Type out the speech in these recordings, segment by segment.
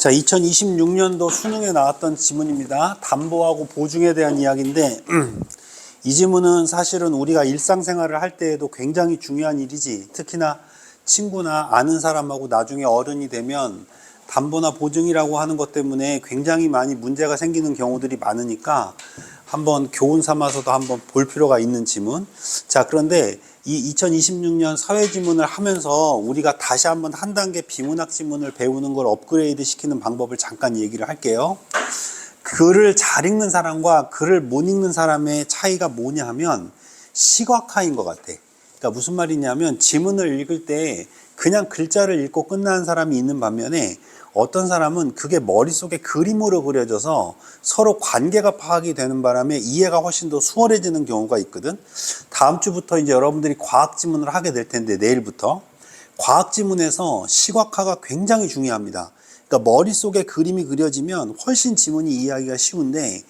자, 2026년도 수능에 나왔던 지문입니다. 담보하고 보증에 대한 이야기인데 이 지문은 사실은 우리가 일상생활을 할 때에도 굉장히 중요한 일이지. 특히나 친구나 아는 사람하고 나중에 어른이 되면 담보나 보증이라고 하는 것 때문에 굉장히 많이 문제가 생기는 경우들이 많으니까 한번 교훈 삼아서도 한번 볼 필요가 있는 지문. 자, 그런데 이 2026년 사회지문을 하면서 우리가 다시 한번 한 단계 비문학 지문을 배우는 걸 업그레이드 시키는 방법을 잠깐 얘기를 할게요. 글을 잘 읽는 사람과 글을 못 읽는 사람의 차이가 뭐냐 하면 시각화인 것 같아. 그러니까 무슨 말이냐면 지문을 읽을 때 그냥 글자를 읽고 끝나는 사람이 있는 반면에 어떤 사람은 그게 머릿속에 그림으로 그려져서 서로 관계가 파악이 되는 바람에 이해가 훨씬 더 수월해지는 경우가 있거든. 다음 주부터 이제 여러분들이 과학 지문을 하게 될 텐데 내일부터 과학 지문에서 시각화가 굉장히 중요합니다. 그러니까 머릿속에 그림이 그려지면 훨씬 지문이 이해하기가 쉬운데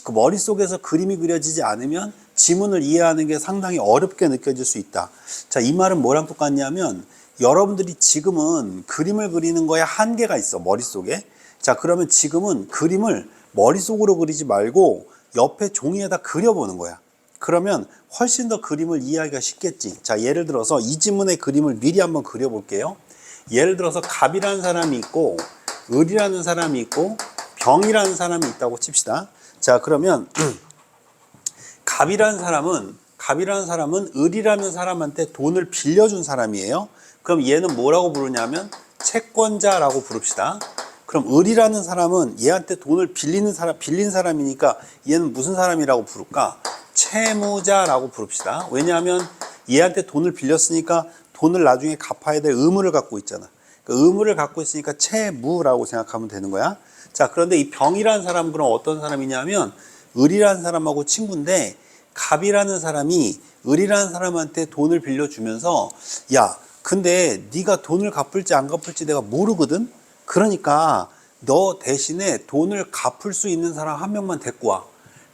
그 머릿속에서 그림이 그려지지 않으면 지문을 이해하는 게 상당히 어렵게 느껴질 수 있다. 자, 이 말은 뭐랑 똑같냐면 여러분들이 지금은 그림을 그리는 거에 한계가 있어, 머릿속에. 자, 그러면 지금은 그림을 머릿속으로 그리지 말고 옆에 종이에다 그려보는 거야. 그러면 훨씬 더 그림을 이해하기가 쉽겠지. 자, 예를 들어서 이 지문의 그림을 미리 한번 그려볼게요. 예를 들어서 갑이라는 사람이 있고 을이라는 사람이 있고 병이라는 사람이 있다고 칩시다. 자, 그러면 갑이라는 사람은 을이라는 사람한테 돈을 빌려준 사람이에요. 그럼 얘는 뭐라고 부르냐면 채권자라고 부릅시다. 그럼 을이라는 사람은 얘한테 돈을 빌린 사람이니까 얘는 무슨 사람이라고 부를까? 채무자라고 부릅시다. 왜냐하면 얘한테 돈을 빌렸으니까 돈을 나중에 갚아야 될 의무를 갖고 있잖아. 그 의무를 갖고 있으니까 채무라고 생각하면 되는 거야. 자, 그런데 이 병이라는 사람은 그럼 어떤 사람이냐면 을이라는 사람하고 친구인데 갑이라는 사람이 을이라는 사람한테 돈을 빌려주면서 야, 근데 네가 돈을 갚을지 안 갚을지 내가 모르거든. 그러니까 너 대신에 돈을 갚을 수 있는 사람 한 명만 데리고 와.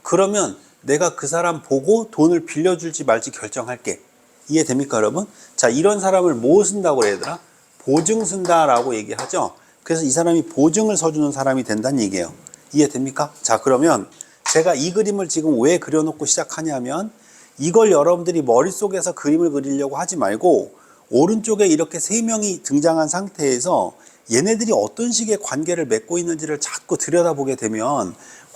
그러면 내가 그 사람 보고 돈을 빌려줄지 말지 결정할게. 이해됩니까, 여러분? 자, 이런 사람을 뭐 쓴다고 그래야 되나? 보증 쓴다라고 얘기하죠. 그래서 이 사람이 보증을 서주는 사람이 된다는 얘기예요. 이해됩니까? 자, 그러면 제가 이 그림을 지금 왜 그려놓고 시작하냐면 이걸 여러분들이 머릿속에서 그림을 그리려고 하지 말고 오른쪽에 이렇게 세 명이 등장한 상태에서 얘네들이 어떤 식의 관계를 맺고 있는지를 자꾸 들여다보게 되면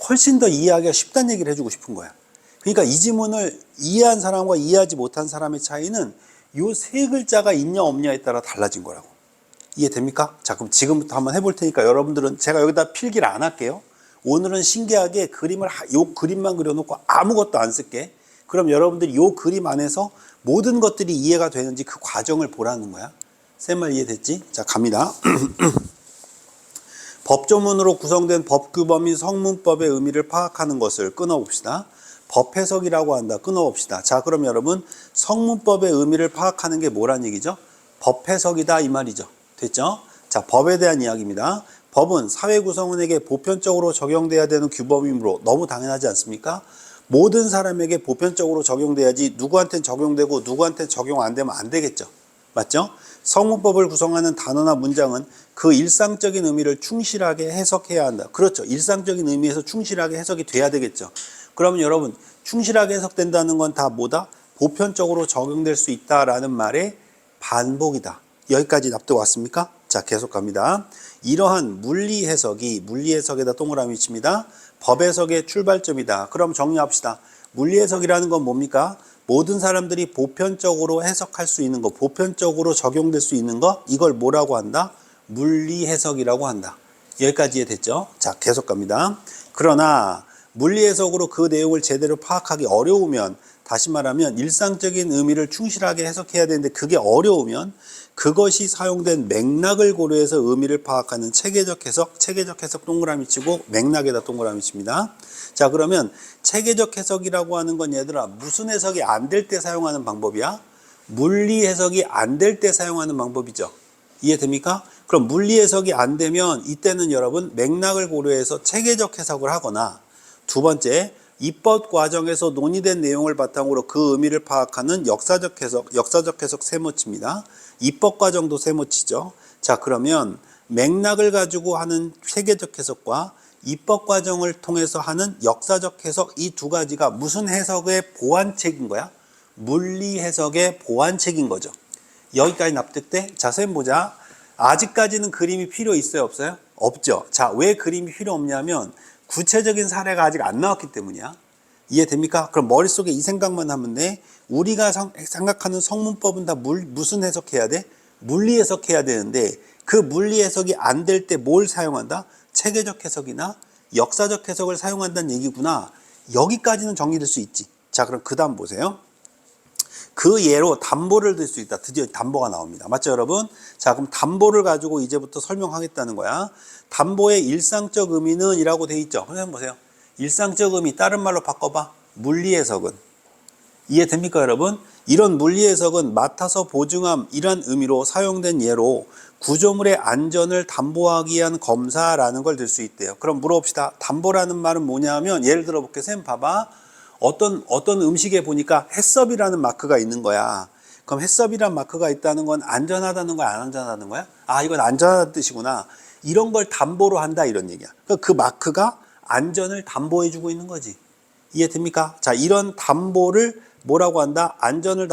훨씬 더 이해하기가 쉽다는 얘기를 해주고 싶은 거야. 그러니까 이 지문을 이해한 사람과 이해하지 못한 사람의 차이는 요 세 글자가 있냐 없냐에 따라 달라진 거라고. 이해됩니까? 자, 그럼 지금부터 한번 해볼 테니까 여러분들은 제가 여기다 필기를 안 할게요. 오늘은 신기하게 요 그림만 그려놓고 아무것도 안 쓸게. 그럼 여러분들이 요 그림 안에서 모든 것들이 이해가 되는지 그 과정을 보라는 거야. 쌤 말 이해됐지? 자, 갑니다. 법조문으로 구성된 법규범 및 성문법의 의미를 파악하는 것을 끊어봅시다. 법해석이라고 한다. 끊어봅시다. 자, 그럼 여러분 성문법의 의미를 파악하는 게 뭐란 얘기죠? 법해석이다 이 말이죠. 됐죠? 자, 법에 대한 이야기입니다. 법은 사회 구성원에게 보편적으로 적용돼야 되는 규범이므로 너무 당연하지 않습니까? 모든 사람에게 보편적으로 적용돼야지 누구한테는 적용되고 누구한테는 적용 안 되면 안 되겠죠. 맞죠? 성문법을 구성하는 단어나 문장은 그 일상적인 의미를 충실하게 해석해야 한다. 그렇죠. 일상적인 의미에서 충실하게 해석이 돼야 되겠죠. 그러면 여러분 충실하게 해석된다는 건 다 뭐다? 보편적으로 적용될 수 있다라는 말의 반복이다. 여기까지 납득 왔습니까? 자, 계속 갑니다. 이러한 물리 해석에다 동그라미 칩니다. 법 해석의 출발점이다. 그럼 정리합시다. 물리 해석이라는 건 뭡니까? 모든 사람들이 보편적으로 해석할 수 있는 거, 보편적으로 적용될 수 있는 거, 이걸 뭐라고 한다? 물리 해석이라고 한다. 여기까지 이해됐죠? 자, 계속 갑니다. 그러나 물리 해석으로 그 내용을 제대로 파악하기 어려우면, 다시 말하면 일상적인 의미를 충실하게 해석해야 되는데 그게 어려우면 그것이 사용된 맥락을 고려해서 의미를 파악하는 체계적 해석 동그라미 치고 맥락에다 동그라미 칩니다. 자, 그러면 체계적 해석이라고 하는 건 얘들아 무슨 해석이 안 될 때 사용하는 방법이야? 물리 해석이 안 될 때 사용하는 방법이죠. 이해됩니까? 그럼 물리 해석이 안 되면 이때는 여러분 맥락을 고려해서 체계적 해석을 하거나 두 번째 입법 과정에서 논의된 내용을 바탕으로 그 의미를 파악하는 역사적 해석 세모칩니다. 입법 과정도 세모치죠. 자, 그러면 맥락을 가지고 하는 체계적 해석과 입법 과정을 통해서 하는 역사적 해석, 이 두 가지가 무슨 해석의 보완책인 거야? 물리 해석의 보완책인 거죠. 여기까지 납득돼? 자, 선생님 보자. 아직까지는 그림이 필요 있어요, 없어요? 없죠. 자, 왜 그림이 필요 없냐면 구체적인 사례가 아직 안 나왔기 때문이야. 이해됩니까? 그럼 머릿속에 이 생각만 하면 돼. 우리가 생각하는 성문법은 다 무슨 해석해야 돼? 물리 해석해야 되는데 그 물리 해석이 안 될 때 뭘 사용한다? 체계적 해석이나 역사적 해석을 사용한다는 얘기구나. 여기까지는 정리될 수 있지. 자, 그럼 그 다음 보세요. 그 예로 담보를 들 수 있다. 드디어 담보가 나옵니다. 맞죠, 여러분? 자, 그럼 담보를 가지고 이제부터 설명하겠다는 거야. 담보의 일상적 의미는 이라고 돼 있죠. 한번 보세요. 일상적 의미, 다른 말로 바꿔봐. 물리 해석은. 이해됩니까, 여러분? 이런 물리 해석은 맡아서 보증함, 이런 의미로 사용된 예로 구조물의 안전을 담보하기 위한 검사라는 걸 들 수 있대요. 그럼 물어봅시다. 담보라는 말은 뭐냐면, 예를 들어 볼게요. 쌤 봐봐. 어떤 음식에 보니까 해썹이라는 마크가 있는 거야. 그럼 해썹이라는 마크가 있다는 건 안전하다는 거야, 안 안전하다는 거야? 아, 이건 안전하다는 뜻이구나. 이런 걸 담보로 한다, 이런 얘기야. 그 마크가 안전을 담보해주고 있는 거지. 이해됩니까? 자, 이런 담보를 뭐라고 한다? 안전을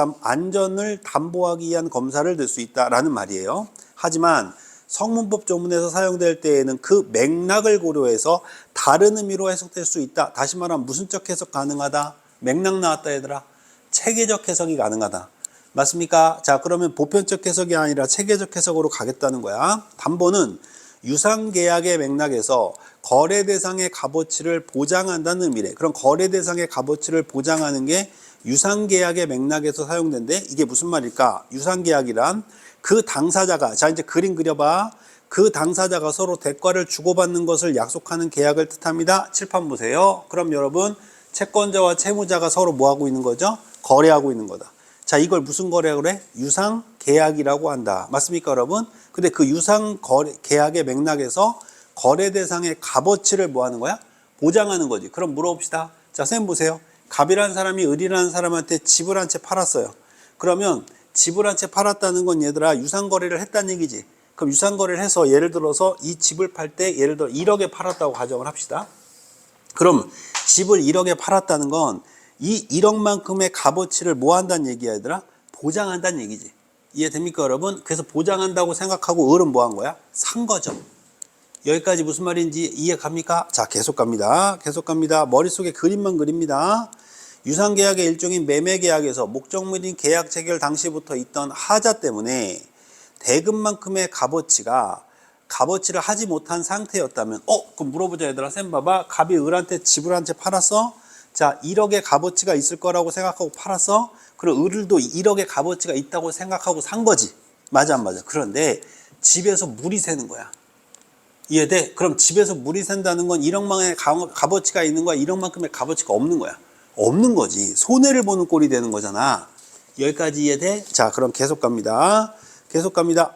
담보하기 위한 검사를 들 수 있다라는 말이에요. 하지만 성문법 조문에서 사용될 때에는 그 맥락을 고려해서 다른 의미로 해석될 수 있다. 다시 말하면 무슨적 해석 가능하다? 맥락 나왔다, 얘들아. 체계적 해석이 가능하다. 맞습니까? 자, 그러면 보편적 해석이 아니라 체계적 해석으로 가겠다는 거야. 담보는 유상계약의 맥락에서 거래 대상의 값어치를 보장한다는 의미래. 그럼 거래 대상의 값어치를 보장하는 게 유상계약의 맥락에서 사용된대. 이게 무슨 말일까? 유상계약이란 그 당사자가, 자, 이제 그림 그려봐. 그 당사자가 서로 대가를 주고받는 것을 약속하는 계약을 뜻합니다. 칠판 보세요. 그럼 여러분, 채권자와 채무자가 서로 뭐 하고 있는 거죠? 거래하고 있는 거다. 자, 이걸 무슨 거래라고 그래? 유상계약이라고 한다. 맞습니까, 여러분? 근데 그 유상계약의 맥락에서 거래 대상의 값어치를 뭐 하는 거야? 보장하는 거지. 그럼 물어봅시다. 자, 선생님 보세요. 갑이라는 사람이 을이라는 사람한테 집을 한 채 팔았어요. 그러면 집을 한 채 팔았다는 건 얘들아 유상거래를 했다는 얘기지. 그럼 유상거래를 해서 예를 들어서 이 집을 팔 때 예를 들어 1억에 팔았다고 가정을 합시다. 그럼 집을 1억에 팔았다는 건 이 1억만큼의 값어치를 뭐 한다는 얘기야, 얘들아? 보장한다는 얘기지. 이해됩니까, 여러분? 그래서 보장한다고 생각하고 을은 뭐 한 거야? 산 거죠. 여기까지 무슨 말인지 이해 갑니까? 자, 계속 갑니다. 계속 갑니다. 머릿속에 그림만 그립니다. 유상계약의 일종인 매매계약에서 목적물인 계약 체결 당시부터 있던 하자 때문에 대금만큼의 값어치를 하지 못한 상태였다면, 그럼 물어보자, 얘들아. 쌤 봐봐. 갑이 을한테 집을 한 채 팔았어? 자, 1억의 값어치가 있을 거라고 생각하고 팔았어? 그리고 을도 1억의 값어치가 있다고 생각하고 산 거지. 맞아, 안 맞아? 그런데 집에서 물이 새는 거야. 이해돼? 그럼 집에서 물이 샌다는 건 1억만의 값어치가 있는 거야? 1억만큼의 값어치가 없는 거야? 없는 거지. 손해를 보는 꼴이 되는 거잖아. 여기까지 이해돼? 자, 그럼 계속 갑니다. 계속 갑니다.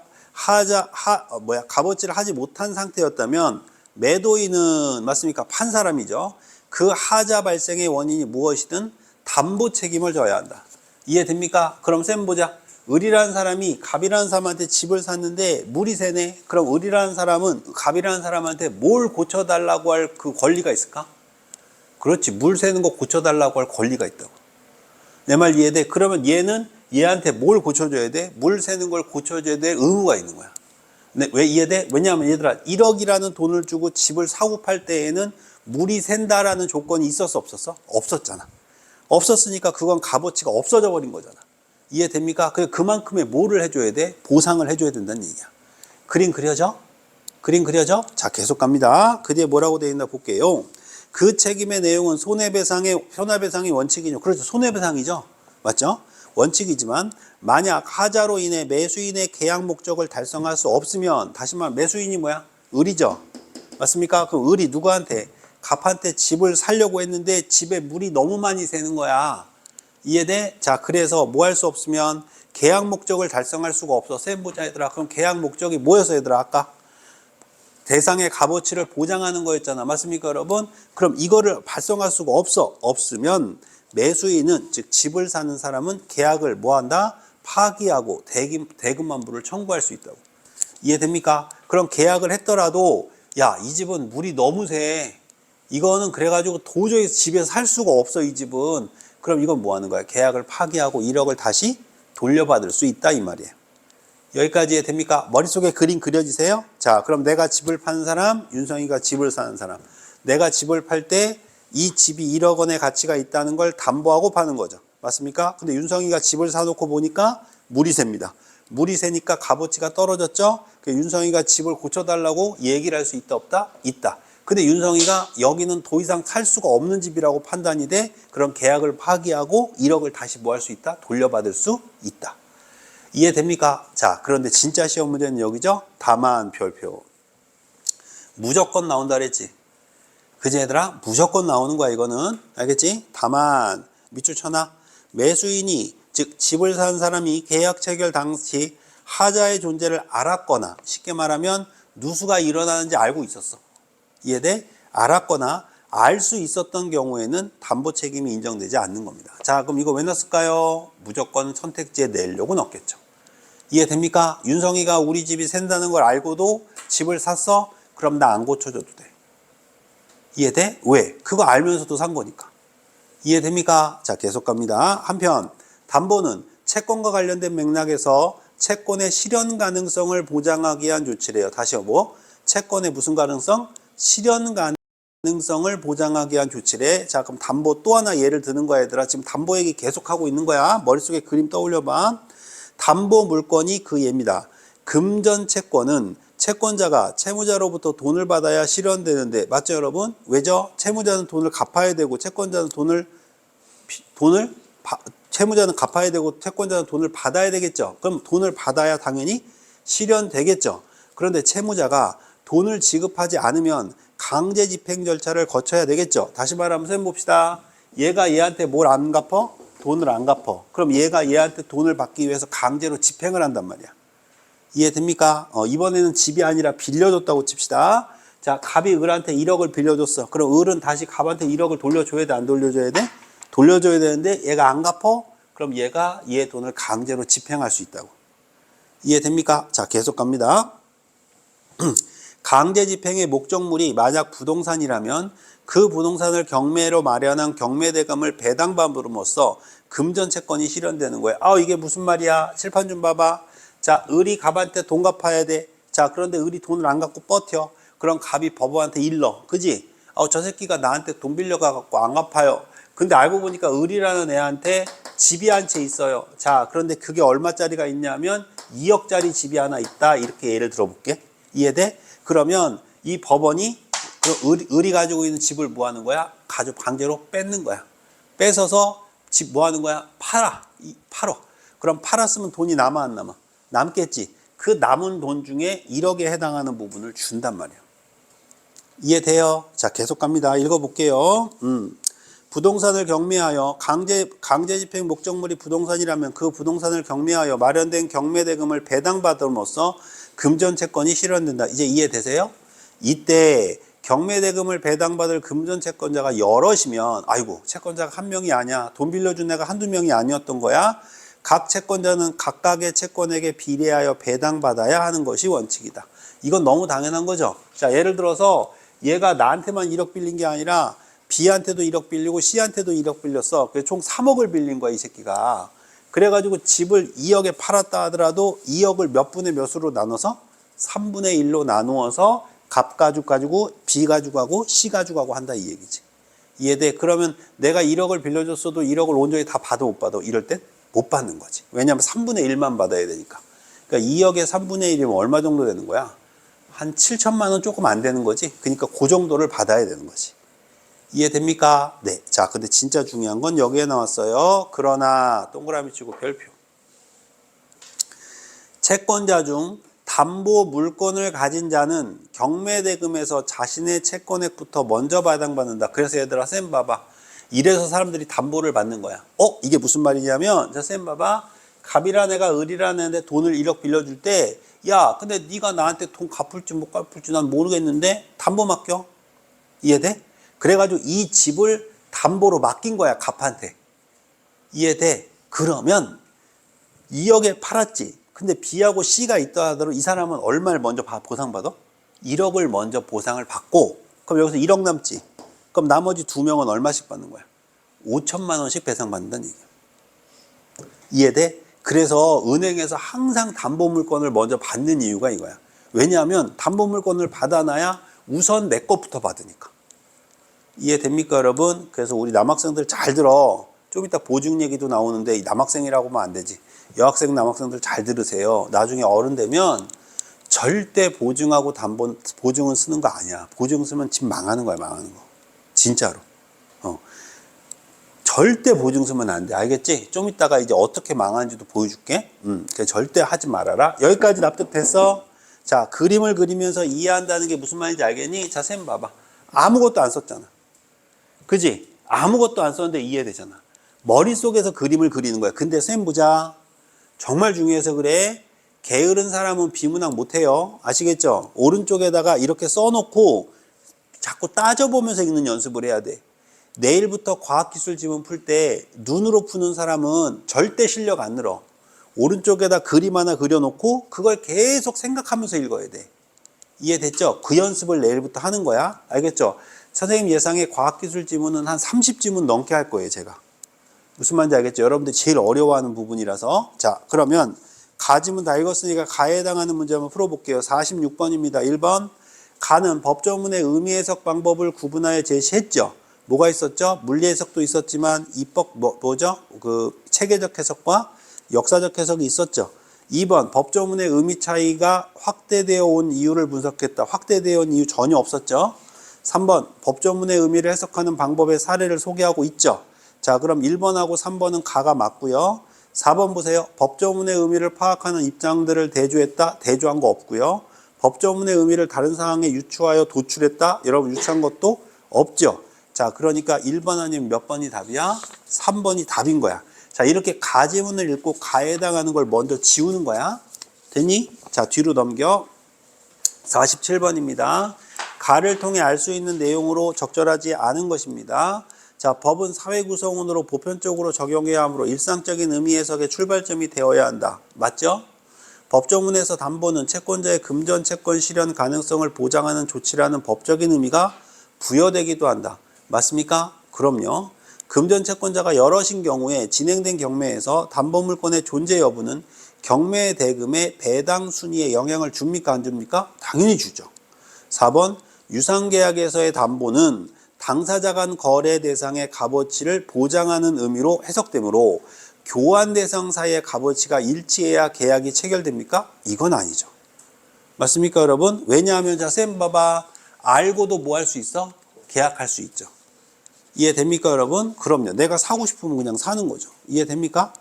값어치를 하지 못한 상태였다면 매도인은 맞습니까? 판 사람이죠. 그 하자 발생의 원인이 무엇이든 담보 책임을 져야 한다. 이해됩니까? 그럼 쌤 보자. 을이라는 사람이 갑이라는 사람한테 집을 샀는데 물이 새네. 그럼 을이라는 사람은 갑이라는 사람한테 뭘 고쳐달라고 할 그 권리가 있을까? 그렇지. 물 새는 거 고쳐달라고 할 권리가 있다고. 내 말 이해돼? 그러면 얘는 얘한테 뭘 고쳐줘야 돼? 물 새는 걸 고쳐줘야 될 의무가 있는 거야. 왜 이해돼? 왜냐하면 얘들아 1억이라는 돈을 주고 집을 사고 팔 때에는 물이 샌다라는 조건이 있었어, 없었어? 없었잖아. 없었으니까 그건 값어치가 없어져 버린 거잖아. 이해됩니까? 그만큼의 뭐를 해줘야 돼? 보상을 해줘야 된다는 얘기야. 그림 그려져? 그림 그려져? 자, 계속 갑니다. 그 뒤에 뭐라고 되어 있나 볼게요. 그 책임의 내용은 손해배상의 원칙이죠. 그렇죠. 손해배상이죠. 맞죠? 원칙이지만 만약 하자로 인해 매수인의 계약 목적을 달성할 수 없으면, 다시 말하면 매수인이 뭐야? 을이죠. 맞습니까? 그럼 을이 누구한테? 갑한테 집을 사려고 했는데 집에 물이 너무 많이 새는 거야. 이해돼? 자, 그래서 뭐 할 수 없으면 계약 목적을 달성할 수가 없어. 쌤 보자, 얘들아. 그럼 계약 목적이 뭐였어, 얘들아? 아까 대상의 값어치를 보장하는 거였잖아. 맞습니까, 여러분? 그럼 이거를 발송할 수가 없으면 매수인은, 즉 집을 사는 사람은 계약을 뭐 한다? 파기하고 대금만부를 청구할 수 있다고. 이해됩니까? 그럼 계약을 했더라도 야, 이 집은 물이 너무 세. 이거는 그래가지고 도저히 집에서 살 수가 없어, 이 집은. 그럼 이건 뭐 하는 거야? 계약을 파기하고 1억을 다시 돌려받을 수 있다, 이 말이에요. 여기까지 됩니까? 머릿속에 그림 그려지세요? 자, 그럼 내가 집을 파는 사람, 윤성이가 집을 사는 사람. 내가 집을 팔 때 이 집이 1억 원의 가치가 있다는 걸 담보하고 파는 거죠. 맞습니까? 근데 윤성이가 집을 사놓고 보니까 물이 셉니다. 물이 새니까 값어치가 떨어졌죠? 윤성이가 집을 고쳐달라고 얘기를 할 수 있다, 없다? 있다. 근데 윤성이가 여기는 더 이상 살 수가 없는 집이라고 판단이 돼. 그럼 계약을 파기하고 1억을 다시 뭐 할 수 있다? 돌려받을 수 있다. 이해됩니까? 자, 그런데 진짜 시험 문제는 여기죠? 다만 별표. 무조건 나온다 그랬지. 그지 얘들아? 무조건 나오는 거야 이거는. 알겠지? 다만 밑줄 쳐놔. 매수인이 즉 집을 산 사람이 계약 체결 당시 하자의 존재를 알았거나 쉽게 말하면 누수가 일어나는지 알고 있었어. 이해돼? 알았거나 알 수 있었던 경우에는 담보 책임이 인정되지 않는 겁니다. 자, 그럼 이거 왜 넣었을까요? 무조건 선택지에 내려고 넣겠죠. 이해됩니까? 윤성이가 우리 집이 샌다는 걸 알고도 집을 샀어? 그럼 나 안 고쳐줘도 돼. 이해돼? 왜? 그거 알면서도 산 거니까. 이해됩니까? 자, 계속 갑니다. 한편 담보는 채권과 관련된 맥락에서 채권의 실현 가능성을 보장하기 위한 조치래요. 다시 뭐? 채권의 무슨 가능성? 실현 가능성을 보장하기 위한 조치래. 자, 그럼 담보 또 하나 예를 드는 거야, 얘들아. 지금 담보 얘기 계속하고 있는 거야. 머릿속에 그림 떠올려봐. 담보 물건이 그 예입니다. 금전 채권은 채권자가 채무자로부터 돈을 받아야 실현되는데, 맞죠 여러분? 왜죠? 채무자는 돈을 갚아야 되고 채권자는 채무자는 갚아야 되고 채권자는 돈을 받아야 되겠죠. 그럼 돈을 받아야 당연히 실현되겠죠. 그런데 채무자가 돈을 지급하지 않으면 강제 집행 절차를 거쳐야 되겠죠. 다시 말하면 선생님 봅시다. 얘가 얘한테 뭘 안 갚아? 돈을 안 갚아. 그럼 얘가 얘한테 돈을 받기 위해서 강제로 집행을 한단 말이야. 이해됩니까? 이번에는 집이 아니라 빌려줬다고 칩시다. 자, 갑이 을한테 1억을 빌려줬어. 그럼 을은 다시 갑한테 1억을 돌려줘야 돼? 안 돌려줘야 돼? 돌려줘야 되는데 얘가 안 갚아? 그럼 얘가 얘 돈을 강제로 집행할 수 있다고. 이해됩니까? 자, 계속 갑니다. 강제 집행의 목적물이 만약 부동산이라면 그 부동산을 경매로 마련한 경매대금을 배당받음으로써 금전 채권이 실현되는 거예요. 이게 무슨 말이야? 칠판 좀 봐봐. 자, 을이 갑한테 돈 갚아야 돼. 자, 그런데 을이 돈을 안 갚고 버텨. 그럼 갑이 법원한테 일러. 그지? 저 새끼가 나한테 돈 빌려가갖고 안 갚아요. 근데 알고 보니까 을이라는 애한테 집이 한 채 있어요. 자, 그런데 그게 얼마짜리가 있냐면 2억짜리 집이 하나 있다. 이렇게 예를 들어볼게. 이해돼? 그러면 이 법원이 을이 가지고 있는 집을 뭐 하는 거야? 강제로 뺏는 거야. 뺏어서 집 뭐 하는 거야? 팔어. 그럼 팔았으면 돈이 남아 안 남아? 남겠지. 그 남은 돈 중에 1억에 해당하는 부분을 준단 말이에요. 이해돼요? 자, 계속 갑니다. 읽어볼게요. 부동산을 경매하여 강제 집행 목적물이 부동산이라면 그 부동산을 경매하여 마련된 경매대금을 배당받음으로써 금전 채권이 실현된다. 이제 이해되세요? 이때 경매대금을 배당받을 금전 채권자가 여럿이면 아이고 채권자가 한 명이 아니야. 돈 빌려준 애가 한두 명이 아니었던 거야. 각 채권자는 각각의 채권에게 비례하여 배당받아야 하는 것이 원칙이다. 이건 너무 당연한 거죠. 자, 예를 들어서 얘가 나한테만 1억 빌린 게 아니라 B한테도 1억 빌리고 C한테도 1억 빌렸어. 그래서 총 3억을 빌린 거야, 이 새끼가. 그래가지고 집을 2억에 팔았다 하더라도 2억을 몇 분의 몇으로 나눠서 3분의 1로 나누어서 갑 가지고 B 가지고 C 가지고 한다 이 얘기지. 이해돼? 그러면 내가 1억을 빌려줬어도 1억을 온전히 다 받아 못 받아? 이럴 땐 못 받는 거지. 왜냐하면 3분의 1만 받아야 되니까. 그러니까 2억에 3분의 1이면 얼마 정도 되는 거야? 한 7천만 원 조금 안 되는 거지. 그러니까 그 정도를 받아야 되는 거지. 이해됩니까? 네. 자, 근데 진짜 중요한 건 여기에 나왔어요. 그러나 동그라미 치고 별표. 채권자 중 담보 물건을 가진 자는 경매대금에서 자신의 채권액부터 먼저 배당받는다. 그래서 얘들아, 쌤 봐봐. 이래서 사람들이 담보를 받는 거야. 이게 무슨 말이냐면, 자, 쌤 봐봐. 갑이라는 애가 을이라는 애한테 돈을 1억 빌려줄 때, 야, 근데 네가 나한테 돈 갚을지 못 갚을지 난 모르겠는데 담보 맡겨. 이해돼? 그래가지고 이 집을 담보로 맡긴 거야, 갑한테. 이해돼? 그러면 2억에 팔았지. 근데 B하고 C가 있다 하더라도 이 사람은 얼마를 먼저 보상받아? 1억을 먼저 보상을 받고, 그럼 여기서 1억 남지. 그럼 나머지 2명은 얼마씩 받는 거야? 5천만 원씩 배상받는다는 얘기야. 이해돼? 그래서 은행에서 항상 담보물건을 먼저 받는 이유가 이거야. 왜냐하면 담보물건을 받아놔야 우선 내 것부터 받으니까. 이해됩니까, 여러분? 그래서 우리 남학생들 잘 들어. 좀 이따 보증 얘기도 나오는데 남학생이라고 하면 안 되지. 여학생, 남학생들 잘 들으세요. 나중에 어른 되면 절대 보증하고 보증은 쓰는 거 아니야. 보증 쓰면 집 망하는 거야, 망하는 거. 진짜로. 절대 보증 쓰면 안 돼. 알겠지? 좀 이따가 이제 어떻게 망하는지도 보여줄게. 절대 하지 말아라. 여기까지 납득됐어? 자, 그림을 그리면서 이해한다는 게 무슨 말인지 알겠니? 자, 쌤 봐봐. 아무것도 안 썼잖아. 그지? 아무것도 안 썼는데 이해되잖아. 머릿속에서 그림을 그리는 거야. 근데 쌤 보자. 정말 중요해서 그래. 게으른 사람은 비문학 못해요. 아시겠죠? 오른쪽에다가 이렇게 써놓고 자꾸 따져보면서 읽는 연습을 해야 돼. 내일부터 과학기술 지문 풀 때 눈으로 푸는 사람은 절대 실력 안 늘어. 오른쪽에다 그림 하나 그려놓고 그걸 계속 생각하면서 읽어야 돼. 이해됐죠? 그 연습을 내일부터 하는 거야. 알겠죠? 선생님 예상에 과학기술 지문은 한 30지문 넘게 할 거예요, 제가. 무슨 말인지 알겠죠? 여러분들이 제일 어려워하는 부분이라서. 자, 그러면 가지문 다 읽었으니까 가에 해당하는 문제 한번 풀어볼게요. 46번입니다. 1번. 가는 법조문의 의미 해석 방법을 구분하여 제시했죠. 뭐가 있었죠? 물리 해석도 있었지만 입법 뭐죠? 그 체계적 해석과 역사적 해석이 있었죠. 2번 법조문의 의미 차이가 확대되어 온 이유를 분석했다. 확대되어 온 이유 전혀 없었죠. 3번 법조문의 의미를 해석하는 방법의 사례를 소개하고 있죠. 자, 그럼 1번하고 3번은 가가 맞고요. 4번 보세요. 법조문의 의미를 파악하는 입장들을 대조했다. 대조한 거 없고요. 법조문의 의미를 다른 상황에 유추하여 도출했다. 여러분 유추한 것도 없죠. 자, 그러니까 1번 아니면 몇 번이 답이야? 3번이 답인 거야. 자, 이렇게 가지문을 읽고 가에 해당하는 걸 먼저 지우는 거야. 됐니? 자, 뒤로 넘겨. 47번입니다. 가를 통해 알 수 있는 내용으로 적절하지 않은 것입니다. 자, 법은 사회 구성원으로 보편적으로 적용해야 하므로 일상적인 의미 해석의 출발점이 되어야 한다. 맞죠? 법조문에서 담보는 채권자의 금전 채권 실현 가능성을 보장하는 조치라는 법적인 의미가 부여되기도 한다. 맞습니까? 그럼요. 금전 채권자가 여럿인 경우에 진행된 경매에서 담보물건의 존재 여부는 경매 대금의 배당 순위에 영향을 줍니까? 안 줍니까? 당연히 주죠. 4번 유상계약에서의 담보는 당사자 간 거래 대상의 값어치를 보장하는 의미로 해석되므로 교환 대상 사이의 값어치가 일치해야 계약이 체결됩니까? 이건 아니죠. 맞습니까, 여러분? 왜냐하면 자, 쌤 봐봐. 알고도 뭐 할 수 있어? 계약할 수 있죠. 이해됩니까, 여러분? 그럼요. 내가 사고 싶으면 그냥 사는 거죠. 이해됩니까?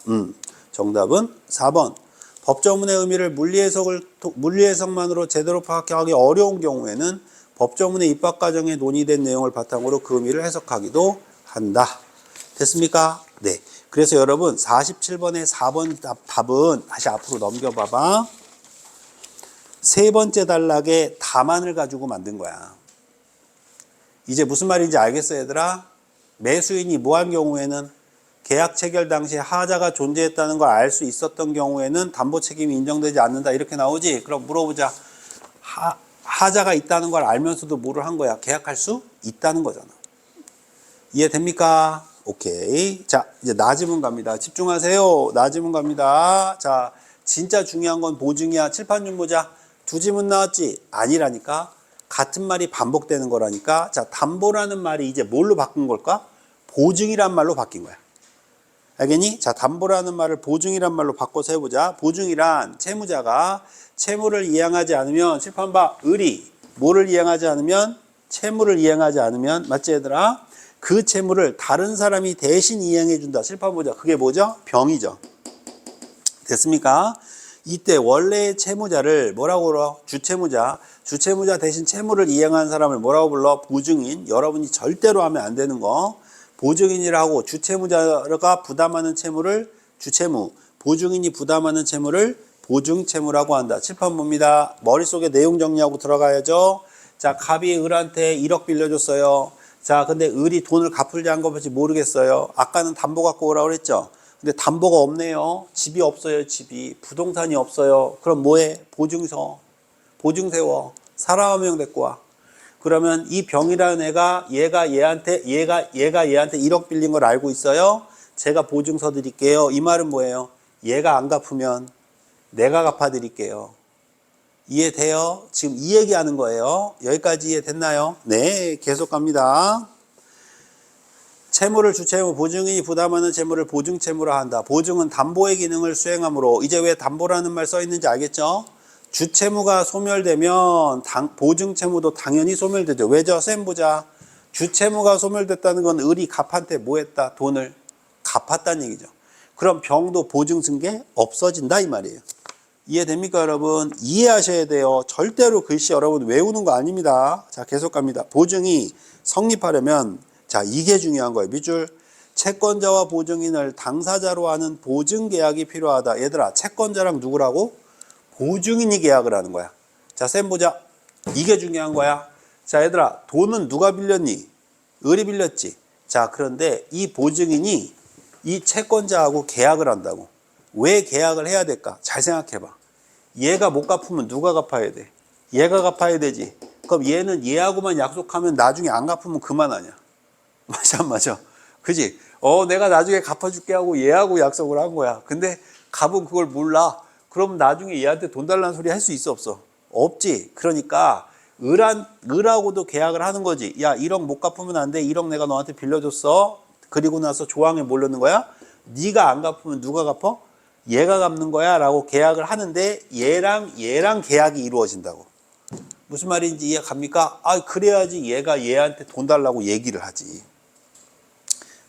정답은 4번. 법조문의 의미를 물리 해석만으로 제대로 파악하기 어려운 경우에는 법조문의 입학 과정에 논의된 내용을 바탕으로 그 의미를 해석하기도 한다. 됐습니까? 네. 그래서 여러분 47번의 4번 답은 다시 앞으로 넘겨봐봐. 세 번째 단락에 다만을 가지고 만든 거야. 이제 무슨 말인지 알겠어, 얘들아? 매수인이 뭐한 경우에는 계약 체결 당시에 하자가 존재했다는 걸 알 수 있었던 경우에는 담보 책임이 인정되지 않는다. 이렇게 나오지? 그럼 물어보자. 하자가 있다는 걸 알면서도 뭐를 한 거야? 계약할 수 있다는 거잖아. 이해됩니까? 오케이. 자, 이제 나지문 갑니다. 집중하세요. 나지문 갑니다. 자, 진짜 중요한 건 보증이야. 칠판 좀 보자. 두 지문 나왔지? 아니라니까. 같은 말이 반복되는 거라니까. 자, 담보라는 말이 이제 뭘로 바꾼 걸까? 보증이란 말로 바뀐 거야. 알겠니? 자, 담보라는 말을 보증이란 말로 바꿔서 해보자. 보증이란 채무자가 채무를 이행하지 않으면, 칠판 봐. 을이 뭐를 이행하지 않으면? 채무를 이행하지 않으면, 맞지 얘들아? 그 채무를 다른 사람이 대신 이행해 준다. 칠판 보자. 그게 뭐죠? 병이죠. 됐습니까? 이때 원래의 채무자를 뭐라고 불러? 주채무자. 주채무자 대신 채무를 이행한 사람을 뭐라고 불러? 보증인. 여러분이 절대로 하면 안 되는 거. 보증인이라고 주채무자가 부담하는 채무를 주채무, 보증인이 부담하는 채무를 보증채무라고 한다. 칠판 봅니다. 머릿속에 내용 정리하고 들어가야죠. 자, 갑이 을한테 1억 빌려줬어요. 자, 근데 을이 돈을 갚을지 안 갚을지 모르겠어요. 아까는 담보 갖고 오라고 그랬죠. 근데 담보가 없네요. 집이 없어요. 집이. 부동산이 없어요. 그럼 뭐해? 보증서. 보증 세워. 사람 한 명 데리고 와. 그러면 이 병이라는 애가 얘가 얘한테 1억 빌린 걸 알고 있어요. 제가 보증서 드릴게요. 이 말은 뭐예요? 얘가 안 갚으면 내가 갚아드릴게요. 이해돼요? 지금 이 얘기하는 거예요. 여기까지 이해됐나요? 네, 계속 갑니다. 채무를 주채무 보증인이 부담하는 채무를 보증채무라 한다. 보증은 담보의 기능을 수행하므로 이제 왜 담보라는 말 써 있는지 알겠죠? 주채무가 소멸되면 보증채무도 당연히 소멸되죠. 왜죠? 쌤 보자. 주채무가 소멸됐다는 건 을이 갑한테 뭐 했다? 돈을 갚았다는 얘기죠. 그럼 병도 보증 승계 없어진다 이 말이에요. 이해됩니까 여러분? 이해하셔야 돼요. 절대로 글씨 여러분 외우는 거 아닙니다. 자, 계속 갑니다. 보증이 성립하려면 자, 이게 중요한 거예요. 밑줄. 채권자와 보증인을 당사자로 하는 보증계약이 필요하다. 얘들아, 채권자랑 누구라고? 보증인이 계약을 하는 거야. 자, 쌤 보자. 이게 중요한 거야. 자, 얘들아, 돈은 누가 빌렸니? 을이 빌렸지. 자, 그런데 이 보증인이 이 채권자하고 계약을 한다고. 왜 계약을 해야 될까? 잘 생각해봐. 얘가 못 갚으면 누가 갚아야 돼? 얘가 갚아야 되지. 그럼 얘는 얘하고만 약속하면 나중에 안 갚으면 그만 아냐? 맞아, 안 맞아? 그지? 내가 나중에 갚아줄게 하고 얘하고 약속을 한 거야. 근데 갑은 그걸 몰라. 그럼 나중에 얘한테 돈 달라는 소리 할 수 있어, 없어? 없지. 그러니까 을하고도 계약을 하는 거지. 야, 1억 못 갚으면 안 돼. 1억 내가 너한테 빌려줬어. 그리고 나서 조항에 뭘 넣는 거야? 네가 안 갚으면 누가 갚아? 얘가 갚는 거야 라고 계약을 하는데 얘랑 계약이 이루어진다고. 무슨 말인지 이해 갑니까? 아, 그래야지 얘가 얘한테 돈 달라고 얘기를 하지.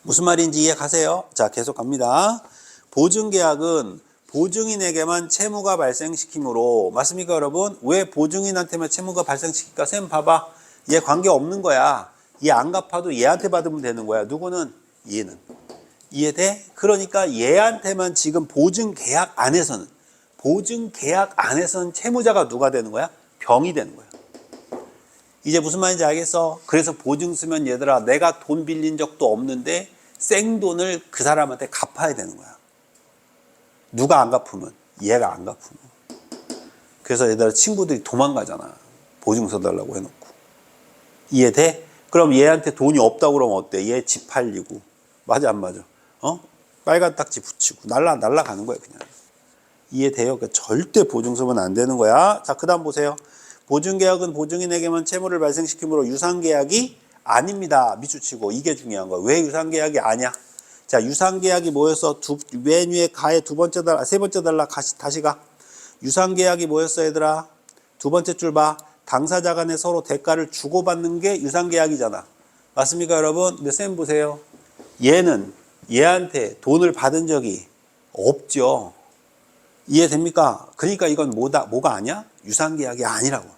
무슨 말인지 이해 가세요? 자, 계속 갑니다. 보증계약은 보증인에게만 채무가 발생시키므로, 맞습니까 여러분? 왜 보증인한테만 채무가 발생시킬까? 쌤 봐봐. 얘 관계 없는 거야. 얘 안 갚아도 얘한테 받으면 되는 거야. 누구는? 얘는. 이해돼? 그러니까 얘한테만 지금 보증계약 안에서는 채무자가 누가 되는 거야? 병이 되는 거야. 이제 무슨 말인지 알겠어? 그래서 보증 쓰면 얘들아, 내가 돈 빌린 적도 없는데 생돈을 그 사람한테 갚아야 되는 거야. 누가 안 갚으면? 얘가 안 갚으면. 그래서 얘들아, 친구들이 도망가잖아. 보증서 달라고 해놓고. 이해돼? 그럼 얘한테 돈이 없다고 그러면 어때? 얘 집 팔리고. 맞아, 안 맞아? 빨간 딱지 붙이고 날라가는 거야 그냥. 이해돼요? 그러니까 절대 보증 쓰면 안 되는 거야. 자, 그 다음 보세요. 보증계약은 보증인에게만 채무를 발생시키므로 유상계약이 아닙니다. 밑줄치고. 이게 중요한 거야. 왜 유상계약이 아니야? 자, 유상계약이 뭐였어? 맨 위에 가에 세 번째 달라. 다시 가. 유상계약이 뭐였어 얘들아? 두 번째 줄 봐. 당사자 간에 서로 대가를 주고받는 게 유상계약이잖아. 맞습니까 여러분? 근데 쌤 보세요. 얘는 얘한테 돈을 받은 적이 없죠. 이해됩니까? 그러니까 이건 뭐가 아니야? 유상계약이 아니라고.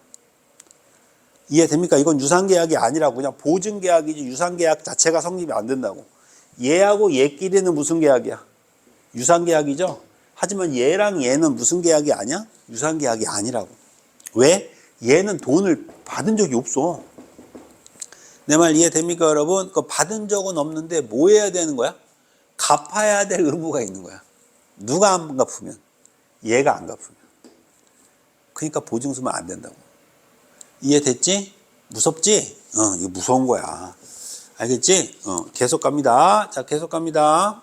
이해됩니까? 이건 유상계약이 아니라고. 그냥 보증계약이지 유상계약 자체가 성립이 안 된다고. 얘하고 얘끼리는 무슨 계약이야? 유상계약이죠. 하지만 얘랑 얘는 무슨 계약이 아니야? 유상계약이 아니라고. 왜? 얘는 돈을 받은 적이 없어. 내 말 이해됩니까 여러분? 그 받은 적은 없는데 뭐 해야 되는 거야? 갚아야 될 의무가 있는 거야. 누가 안 갚으면? 얘가 안 갚으면. 그러니까 보증 쓰면 안 된다고. 이해됐지? 무섭지? 이거 무서운 거야. 알겠지? 계속 갑니다. 자, 계속 갑니다.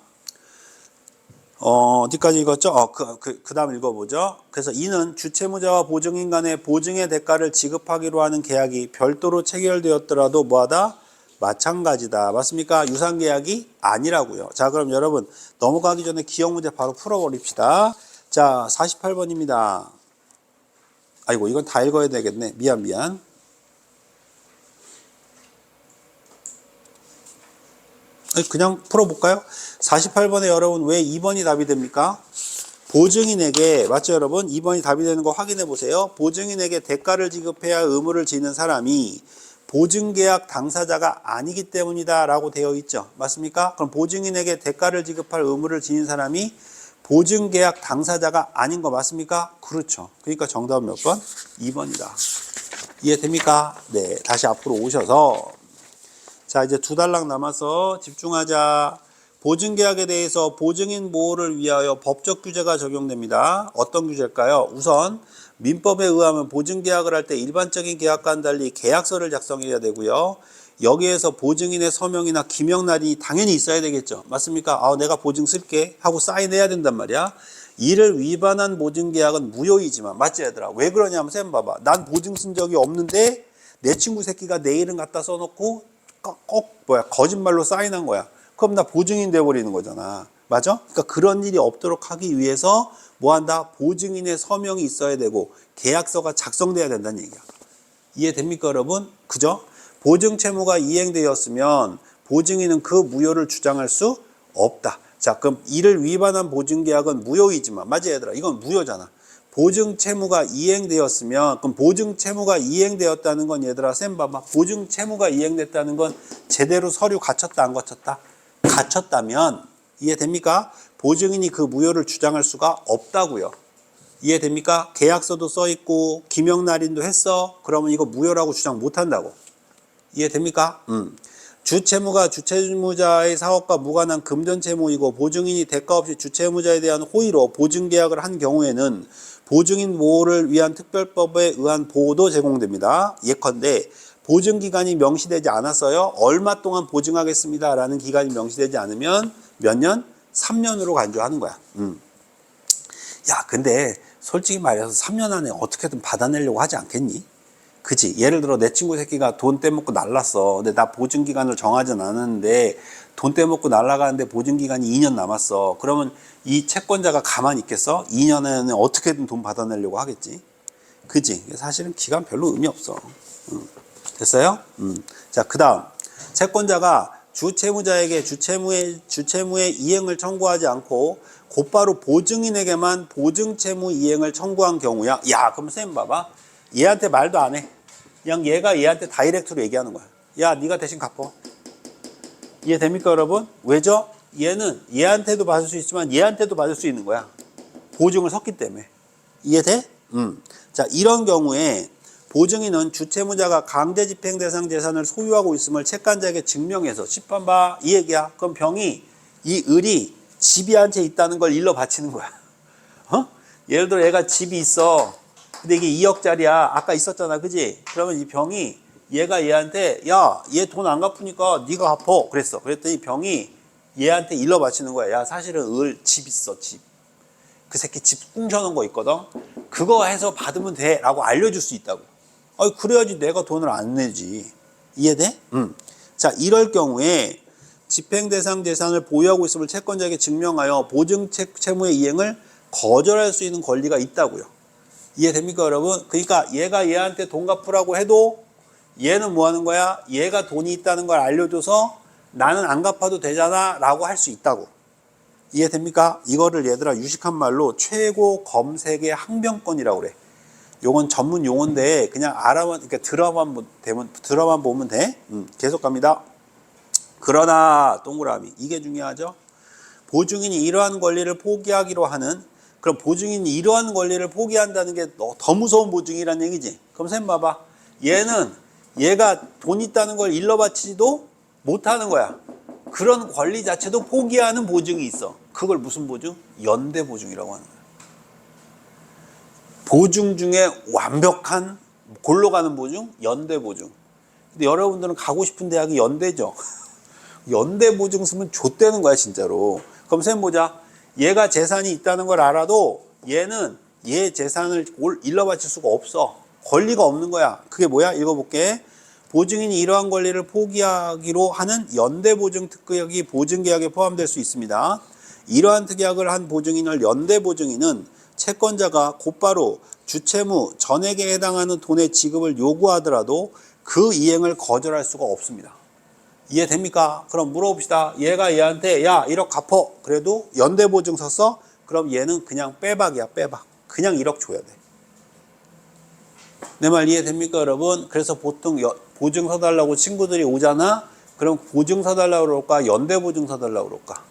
어디까지 읽었죠? 그 다음 읽어보죠. 그래서 이는 주채무자와 보증인 간의 보증의 대가를 지급하기로 하는 계약이 별도로 체결되었더라도 뭐하다? 마찬가지다. 맞습니까? 유상계약이 아니라고요. 자, 그럼 여러분 넘어가기 전에 기억 문제 바로 풀어버립시다. 자, 48번입니다. 아이고, 이건 다 읽어야 되겠네. 미안. 그냥 풀어볼까요? 48번에 여러분 왜 2번이 답이 됩니까? 보증인에게, 맞죠 여러분? 2번이 답이 되는 거 확인해 보세요. 보증인에게 대가를 지급해야 할 의무를 지는 사람이 보증계약 당사자가 아니기 때문이다 라고 되어 있죠. 맞습니까? 그럼 보증인에게 대가를 지급할 의무를 지닌 사람이 보증계약 당사자가 아닌 거 맞습니까? 그렇죠. 그러니까 정답은 몇 번? 2번이다. 이해됩니까? 네, 다시 앞으로 오셔서 자, 이제 두 달락 남아서 집중하자. 보증계약에 대해서 보증인 보호를 위하여 법적 규제가 적용됩니다. 어떤 규제일까요? 우선 민법에 의하면 보증계약을 할 때 일반적인 계약과는 달리 계약서를 작성해야 되고요. 여기에서 보증인의 서명이나 기명 날인이 당연히 있어야 되겠죠. 맞습니까? 내가 보증 쓸게 하고 사인해야 된단 말이야. 이를 위반한 보증계약은 무효이지만, 맞지 얘들아? 왜 그러냐면 쌤 봐봐. 난 보증 쓴 적이 없는데 내 친구 새끼가 내 이름 갖다 써놓고 거짓말로 사인한 거야. 그럼 나 보증인 돼버리는 거잖아. 맞아? 그러니까 그런 일이 없도록 하기 위해서 뭐 한다? 보증인의 서명이 있어야 되고 계약서가 작성돼야 된다는 얘기야. 이해됩니까 여러분? 그죠? 보증 채무가 이행되었으면 보증인은 그 무효를 주장할 수 없다. 자, 그럼 이를 위반한 보증계약은 무효이지만, 맞지 얘들아? 이건 무효잖아. 보증 채무가 이행되었으면, 그럼 보증 채무가 이행되었다는 건 얘들아, 쌤 봐봐. 보증 채무가 이행됐다는 건 제대로 서류 갖췄다 안 갖췄다? 갖췄다면, 이해됩니까? 보증인이 그 무효를 주장할 수가 없다고요. 이해됩니까? 계약서도 써있고 기명날인도 했어. 그러면 이거 무효라고 주장 못한다고. 이해됩니까? 주채무가 주채무자의 사업과 무관한 금전채무이고 보증인이 대가 없이 주채무자에 대한 호의로 보증계약을 한 경우에는 보증인 보호를 위한 특별법에 의한 보호도 제공됩니다. 예컨대 보증기간이 명시되지 않았어요. 얼마 동안 보증하겠습니다 라는 기간이 명시되지 않으면 몇 년? 3년으로 간주하는 거야. 야, 근데 솔직히 말해서 3년 안에 어떻게든 받아내려고 하지 않겠니? 그치? 예를 들어 내 친구 새끼가 돈 떼먹고 날랐어. 근데 나 보증기간을 정하진 않았는데 돈 떼먹고 날라가는데 보증기간이 2년 남았어. 그러면 이 채권자가 가만히 있겠어? 2년 안에 어떻게든 돈 받아내려고 하겠지. 그치? 사실은 기간 별로 의미 없어. 됐어요? 자, 그 다음 채권자가 주채무자에게 주채무의 이행을 청구하지 않고 곧바로 보증인에게만 보증채무 이행을 청구한 경우야. 야, 그럼 쌤 봐봐. 얘한테 말도 안 해. 그냥 얘가 얘한테 다이렉트로 얘기하는 거야. 야, 네가 대신 갚어. 이해됩니까 여러분? 왜죠? 얘는 얘한테도 받을 수 있지만 얘한테도 받을 수 있는 거야. 보증을 섰기 때문에. 이해돼? 자, 이런 경우에 보증인은 주채무자가 강제집행 대상 재산을 소유하고 있음을 채권자에게 증명해서 10번 봐. 이 얘기야. 그럼 병이 이 을이 집이 한 채 있다는 걸 일러 바치는 거야. 예를 들어 얘가 집이 있어. 근데 이게 2억짜리야. 아까 있었잖아. 그지? 그러면 이 병이 얘가 얘한테 야, 얘 돈 안 갚으니까 네가 갚어. 그랬어. 그랬더니 병이 얘한테 일러 바치는 거야. 야, 사실은 을 집 있어. 집. 그 새끼 집 꿍쳐놓은 거 있거든. 그거 해서 받으면 돼. 라고 알려줄 수 있다고. 그래야지 내가 돈을 안 내지. 이해돼? 자, 이럴 경우에 집행 대상 재산을 보유하고 있음을 채권자에게 증명하여 보증 채무의 이행을 거절할 수 있는 권리가 있다고요. 이해됩니까 여러분? 그러니까 얘가 얘한테 돈 갚으라고 해도 얘는 뭐 하는 거야? 얘가 돈이 있다는 걸 알려줘서 나는 안 갚아도 되잖아 라고 할 수 있다고. 이해됩니까? 이거를 얘들아 유식한 말로 최고 검색의 항변권이라고 그래. 요건 전문 용어인데 그냥 알아만, 그러니까 드라마만 보면 돼. 계속 갑니다. 그러나 동그라미, 이게 중요하죠. 보증인이 이러한 권리를 포기하기로 하는, 그럼 보증인이 이러한 권리를 포기한다는 게 더 무서운 보증이라는 얘기지. 그럼 쌤 봐봐. 얘는 얘가 돈 있다는 걸 일러 바치지도 못하는 거야. 그런 권리 자체도 포기하는 보증이 있어. 그걸 무슨 보증? 연대 보증이라고 하는 거야. 보증 중에 완벽한 골로 가는 보증? 연대 보증. 근데 여러분들은 가고 싶은 대학이 연대죠. 연대 보증 쓰면 좆되는 거야 진짜로. 그럼 쌤 보자. 얘가 재산이 있다는 걸 알아도 얘는 얘 재산을 일러 바칠 수가 없어. 권리가 없는 거야. 그게 뭐야? 읽어볼게. 보증인이 이러한 권리를 포기하기로 하는 연대보증 특약이 보증계약에 포함될 수 있습니다. 이러한 특약을 한 보증인을 연대보증인은 채권자가 곧바로 주채무 전액에 해당하는 돈의 지급을 요구하더라도 그 이행을 거절할 수가 없습니다. 이해됩니까? 그럼 물어봅시다. 얘가 얘한테 야 1억 갚어. 그래도 연대보증 섰어? 그럼 얘는 그냥 빼박이야. 빼박. 그냥 1억 줘야 돼. 내 말 이해됩니까 여러분? 그래서 보통 보증 서달라고 친구들이 오잖아? 그럼 보증 서달라고 그럴까? 연대보증 서달라고 그럴까?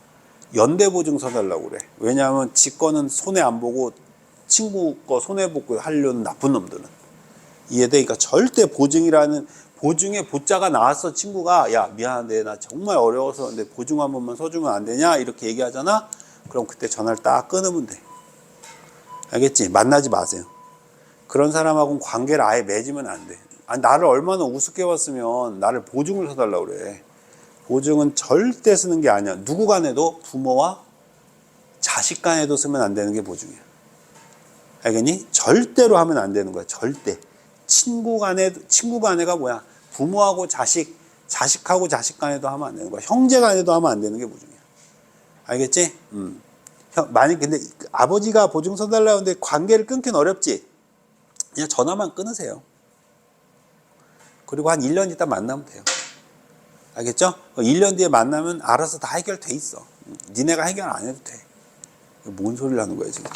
연대보증 서달라고 그래. 왜냐하면 지 거는 손해 안 보고 친구 거 손해 보고 하려는 나쁜 놈들은. 이해돼? 그러니까 절대 보증이라는 보증에 보자가 나왔어. 친구가 야 미안한데 나 정말 어려워서 근데 보증 한 번만 써주면 안 되냐 이렇게 얘기하잖아. 그럼 그때 전화를 딱 끊으면 돼. 알겠지? 만나지 마세요. 그런 사람하고는 관계를 아예 맺으면 안 돼. 아니, 나를 얼마나 우습게 봤으면 나를 보증을 서달라고 그래. 보증은 절대 쓰는 게 아니야. 누구 간에도 부모와 자식 간에도 쓰면 안 되는 게 보증이야. 알겠니? 절대로 하면 안 되는 거야. 절대. 친구 간에가 뭐야? 부모하고 자식, 자식하고 자식 간에도 하면 안 되는 거야. 형제 간에도 하면 안 되는 게 보증이야. 알겠지? 만약 근데 아버지가 보증 서달라고 하는데 관계를 끊긴 어렵지? 그냥 전화만 끊으세요. 그리고 한 1년 있다 만나면 돼요. 알겠죠? 1년 뒤에 만나면 알아서 다 해결돼 있어. 니네가 해결 안 해도 돼. 뭔 소리를 하는 거야 지금.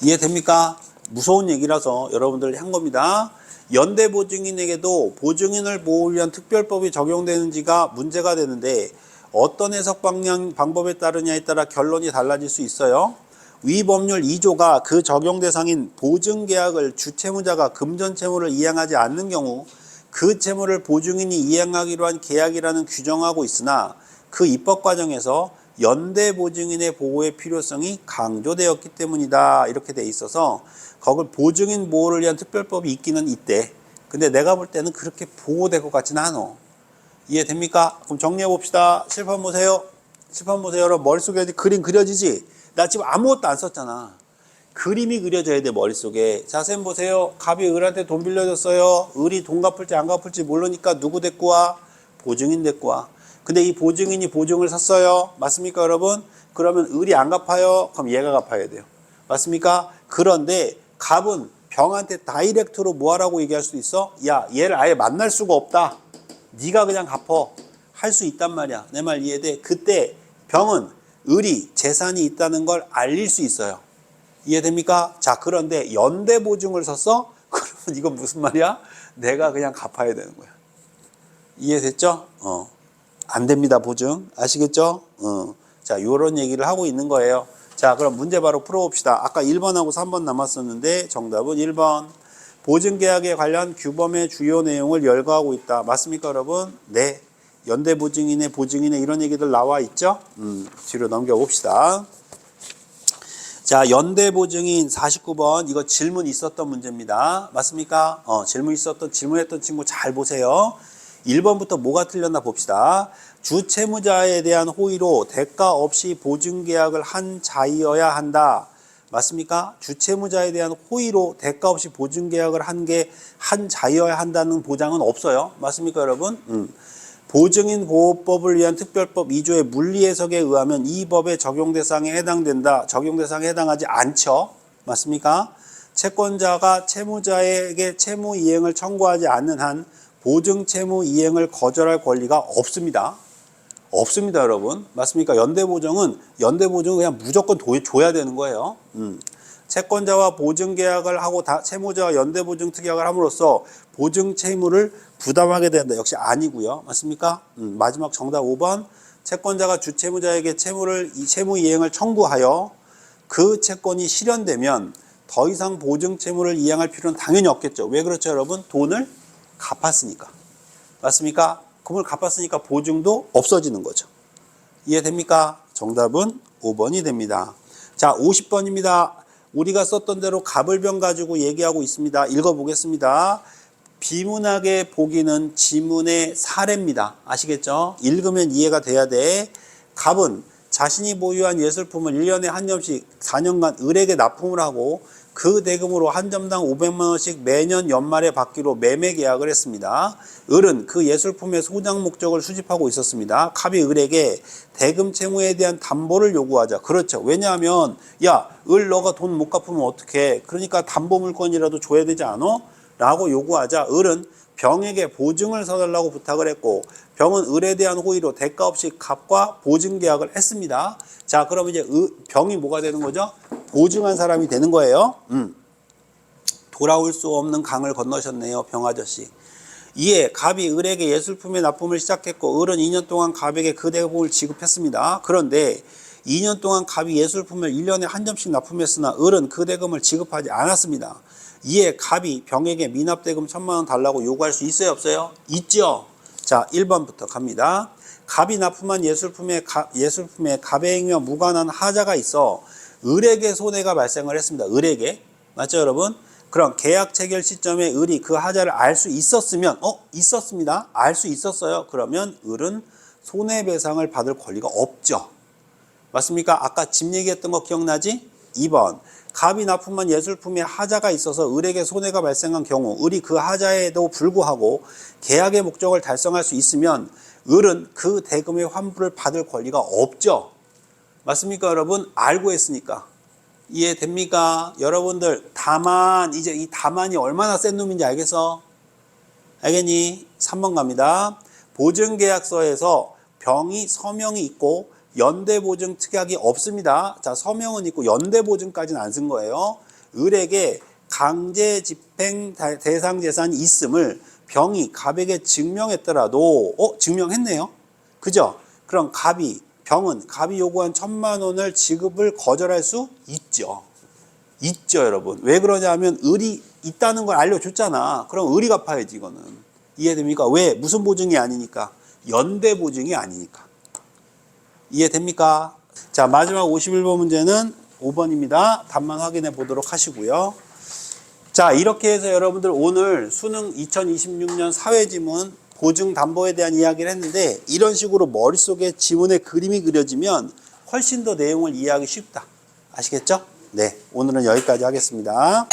이해됩니까? 무서운 얘기라서 여러분들 한 겁니다. 연대보증인에게도 보증인을 보호를 위한 특별법이 적용되는지가 문제가 되는데 어떤 해석 방법에 따르냐에 따라 결론이 달라질 수 있어요. 위 법률 2조가 그 적용 대상인 보증계약을 주채무자가 금전채무를 이행하지 않는 경우 그 채무를 보증인이 이행하기로 한 계약이라는 규정하고 있으나 그 입법 과정에서 연대보증인의 보호의 필요성이 강조되었기 때문이다. 이렇게 돼 있어서 거길 보증인 보호를 위한 특별법이 있기는 있대. 근데 내가 볼 때는 그렇게 보호될 것 같지는 않아. 이해됩니까? 그럼 정리해 봅시다. 칠판 보세요. 칠판 보세요. 여러분 머릿속에 그림 그려지지? 나 지금 아무것도 안 썼잖아. 그림이 그려져야 돼 머릿속에. 자, 쌤 보세요. 갑이 을한테 돈 빌려줬어요. 을이 돈 갚을지 안 갚을지 모르니까 누구 데리고 와? 보증인 데리고 와. 근데 이 보증인이 보증을 샀어요. 맞습니까 여러분? 그러면 을이 안 갚아요. 그럼 얘가 갚아야 돼요. 맞습니까? 그런데 갑은 병한테 다이렉트로 뭐 하라고 얘기할 수 있어? 야, 얘를 아예 만날 수가 없다. 네가 그냥 갚어. 할 수 있단 말이야. 내 말 이해돼? 그때 병은 을이 재산이 있다는 걸 알릴 수 있어요. 이해됩니까? 자, 그런데 연대보증을 섰어? 그러면 이건 무슨 말이야? 내가 그냥 갚아야 되는 거야. 이해됐죠? 안 됩니다, 보증. 아시겠죠? 자, 요런 얘기를 하고 있는 거예요. 자, 그럼 문제 바로 풀어봅시다. 아까 1번하고 3번 남았었는데 정답은 1번. 보증계약에 관련 규범의 주요 내용을 열거하고 있다. 맞습니까, 여러분? 네. 연대보증인의 보증인의 이런 얘기들 나와 있죠? 뒤로 넘겨봅시다. 자, 연대보증인 49번 이거 질문 있었던 문제입니다. 맞습니까? 질문했던 친구 잘 보세요. 1번부터 뭐가 틀렸나 봅시다. 주채무자에 대한 호의로 대가 없이 보증계약을 한 자이어야 한다. 맞습니까? 주채무자에 대한 호의로 대가 없이 보증계약을 한 자이어야 한다는 보장은 없어요. 맞습니까, 여러분? 보증인 보호법을 위한 특별법 2조의 물리해석에 의하면 이 법의 적용 대상에 해당된다. 적용 대상에 해당하지 않죠. 맞습니까? 채권자가 채무자에게 채무 이행을 청구하지 않는 한 보증 채무 이행을 거절할 권리가 없습니다. 없습니다, 여러분. 맞습니까? 연대보증은 그냥 무조건 줘야 되는 거예요. 채권자와 보증계약을 하고 채무자와 연대보증 특약을 함으로써 보증 채무를 부담하게 된다. 역시 아니고요. 맞습니까? 마지막 정답 5번. 채권자가 주채무자에게 채무 이행을 청구하여 그 채권이 실현되면 더 이상 보증 채무를 이행할 필요는 당연히 없겠죠. 왜 그렇죠, 여러분? 돈을 갚았으니까. 맞습니까? 금을 갚았으니까 보증도 없어지는 거죠. 이해됩니까? 정답은 5번이 됩니다. 자, 50번입니다. 우리가 썼던 대로 갑을병 가지고 얘기하고 있습니다. 읽어보겠습니다. 비문학의 보기는 지문의 사례입니다. 아시겠죠? 읽으면 이해가 돼야 돼. 갑은 자신이 보유한 예술품을 1년에 한 점씩 4년간 을에게 납품을 하고 그 대금으로 한 점당 500만 원씩 매년 연말에 받기로 매매 계약을 했습니다. 을은 그 예술품의 소장 목적을 수집하고 있었습니다. 갑이 을에게 대금 채무에 대한 담보를 요구하자. 그렇죠. 왜냐하면 야, 을 너가 돈 못 갚으면 어떡해. 그러니까 담보 물건이라도 줘야 되지 않아? 라고 요구하자 을은 병에게 보증을 서달라고 부탁을 했고 병은 을에 대한 호의로 대가 없이 갑과 보증 계약을 했습니다. 자, 그럼 이제 병이 뭐가 되는 거죠? 보증한 사람이 되는 거예요. 돌아올 수 없는 강을 건너셨네요, 병 아저씨. 이에 갑이 을에게 예술품의 납품을 시작했고 을은 2년 동안 갑에게 그 대금을 지급했습니다. 그런데 2년 동안 갑이 예술품을 1년에 한 점씩 납품했으나 을은 그 대금을 지급하지 않았습니다. 이에 갑이 병에게 미납대금 1,000만 원 달라고 요구할 수 있어요, 없어요? 있죠. 자, 1번부터 갑니다. 갑이 납품한 예술품에 갑의 행위와 무관한 하자가 있어 을에게 손해가 발생을 했습니다. 을에게. 맞죠, 여러분? 그럼 계약 체결 시점에 을이 그 하자를 알 수 있었으면 있었습니다. 알 수 있었어요. 그러면 을은 손해배상을 받을 권리가 없죠. 맞습니까? 아까 집 얘기했던 거 기억나지? 2번. 갑이 납품한 예술품에 하자가 있어서 을에게 손해가 발생한 경우 을이 그 하자에도 불구하고 계약의 목적을 달성할 수 있으면 을은 그 대금의 환불을 받을 권리가 없죠. 맞습니까, 여러분? 알고 했으니까. 이해됩니까? 여러분들, 다만, 이제 이 다만이 얼마나 센 놈인지 알겠어? 알겠니? 3번 갑니다. 보증계약서에서 병이 서명이 있고 연대보증 특약이 없습니다. 자, 서명은 있고 연대보증까지는 안 쓴 거예요. 을에게 강제집행 대상 재산이 있음을 병이 갑에게 증명했더라도 증명했네요. 그죠? 그럼 병은 갑이 요구한 1,000만 원을 지급을 거절할 수 있죠. 있죠, 여러분. 왜 그러냐면 을이 있다는 걸 알려줬잖아. 그럼 을이 갚아야지, 이거는. 이해됩니까? 왜? 무슨 보증이 아니니까. 연대 보증이 아니니까. 이해됩니까? 자, 마지막 51번 문제는 5번입니다. 답만 확인해 보도록 하시고요. 자, 이렇게 해서 여러분들 오늘 수능 2026년 사회지문 보증담보에 대한 이야기를 했는데 이런 식으로 머릿속에 지문의 그림이 그려지면 훨씬 더 내용을 이해하기 쉽다. 아시겠죠? 네, 오늘은 여기까지 하겠습니다.